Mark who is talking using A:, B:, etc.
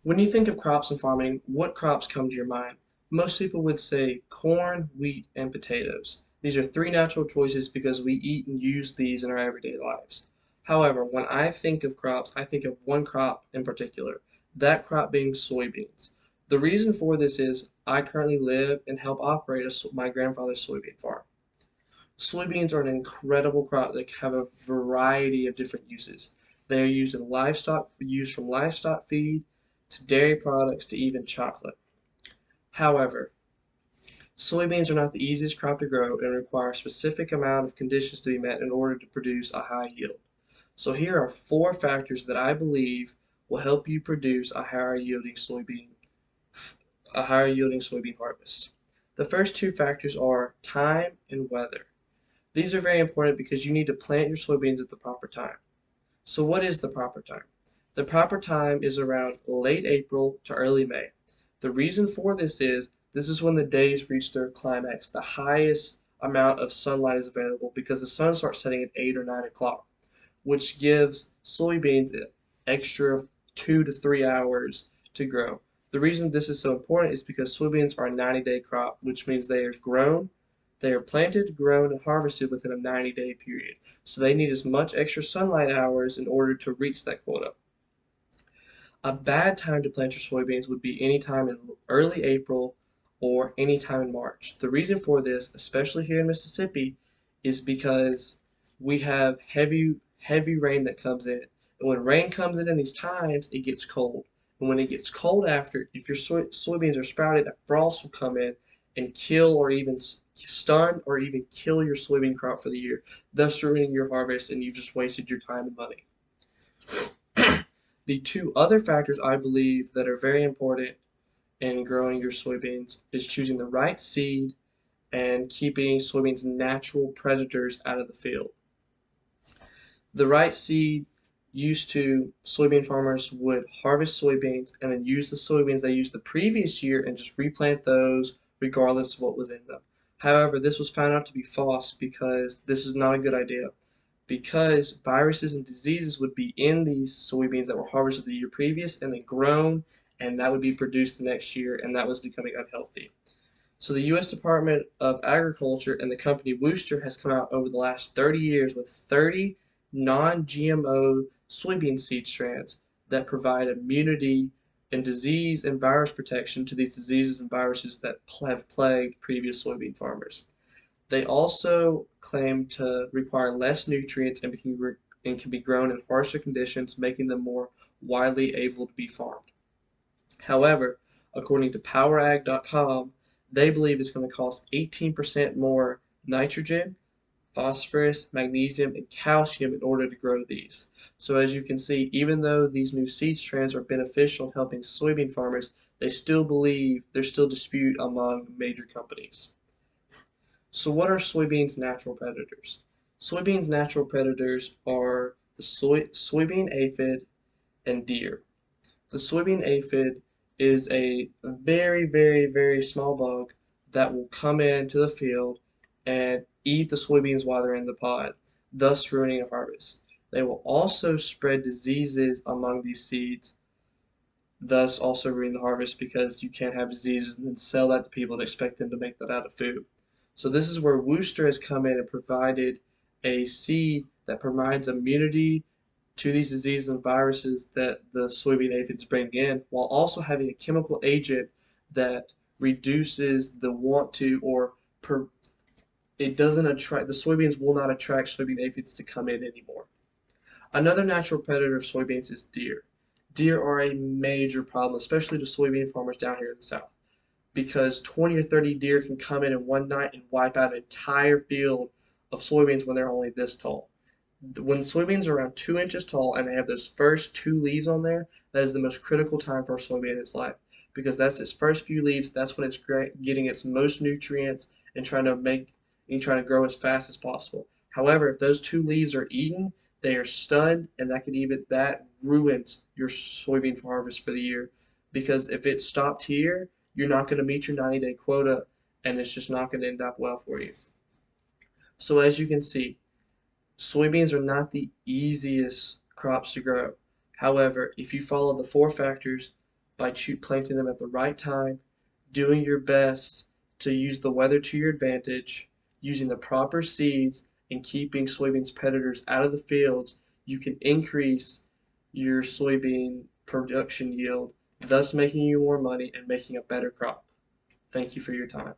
A: When you think of crops and farming, what crops come to your mind? Most people would say corn, wheat, and potatoes. These are three natural choices because we eat and use these in our everyday lives. However, when I think of crops, I think of one crop in particular, that crop being soybeans. The reason for this is I currently live and help operate my grandfather's soybean farm. Soybeans are an incredible crop that have a variety of different uses. They are used in livestock, used from livestock feed to dairy products to even chocolate. However, soybeans are not the easiest crop to grow and require a specific amount of conditions to be met in order to produce a high yield. So here are four factors that I believe will help you produce a higher yielding soybean harvest. The first two factors are time and weather. These are very important because you need to plant your soybeans at the proper time. So what is the proper time? The proper time is around late April to early May. The reason for this is when the days reach their climax. The highest amount of sunlight is available because the sun starts setting at 8 or 9 o'clock, which gives soybeans an extra 2 to 3 hours to grow. The reason this is so important is because soybeans are a 90-day crop, which means they are planted, grown, and harvested within a 90-day period. So they need as much extra sunlight hours in order to reach that quota. A bad time to plant your soybeans would be any time in early April or any time in March. The reason for this, especially here in Mississippi, is because we have heavy rain that comes in. And when rain comes in these times, it gets cold. And when it gets cold after, if your soybeans are sprouted, a frost will come in and kill or even stun or even kill your soybean crop for the year, thus ruining your harvest and you've just wasted your time and money. The two other factors I believe that are very important in growing your soybeans is choosing the right seed and keeping soybeans' natural predators out of the field. The right seed used to soybean farmers would harvest soybeans and then use the soybeans they used the previous year and just replant those regardless of what was in them. However, this was found out to be false because this is not a good idea because viruses and diseases would be in these soybeans that were harvested the year previous and then grown, and that would be produced the next year, and that was becoming unhealthy. So the U.S. Department of Agriculture and the company Wooster has come out over the last 30 years with 30 non-GMO soybean seed strands that provide immunity and disease and virus protection to these diseases and viruses that have plagued previous soybean farmers. They also claim to require less nutrients and can be grown in harsher conditions, making them more widely able to be farmed. However, according to PowerAg.com, they believe it's going to cost 18% more nitrogen, phosphorus, magnesium, and calcium in order to grow these. So as you can see, even though these new seed strands are beneficial in helping soybean farmers, there's still dispute among major companies. So what are soybeans' natural predators? Soybeans' natural predators are the soybean aphid and deer. The soybean aphid is a very small bug that will come into the field and eat the soybeans while they're in the pod, thus ruining a harvest. They will also spread diseases among these seeds, thus also ruining the harvest because you can't have diseases and then sell that to people and expect them to make that out of food. So this is where Wooster has come in and provided a seed that provides immunity to these diseases and viruses that the soybean aphids bring in, while also having a chemical agent that reduces the want to or it doesn't attract the soybeans will not attract soybean aphids to come in anymore. Another natural predator of soybeans is deer. Deer are a major problem, especially to soybean farmers down here in the south, because 20 or 30 deer can come in one night and wipe out an entire field of soybeans when they're only this tall. When soybeans are around 2 inches tall and they have those first two leaves on there, that is the most critical time for a soybean in its life because that's its first few leaves. That's when it's getting its most nutrients and trying to grow as fast as possible. However, if those two leaves are eaten, they are stunned, and that ruins your soybean harvest for the year because if it stopped here, you're not going to meet your 90-day quota, and it's just not going to end up well for you. So as you can see, soybeans are not the easiest crops to grow. However, if you follow the four factors, by planting them at the right time, doing your best to use the weather to your advantage, using the proper seeds, and keeping soybeans predators out of the fields, you can increase your soybean production yield, thus making you more money and making a better crop. Thank you for your time.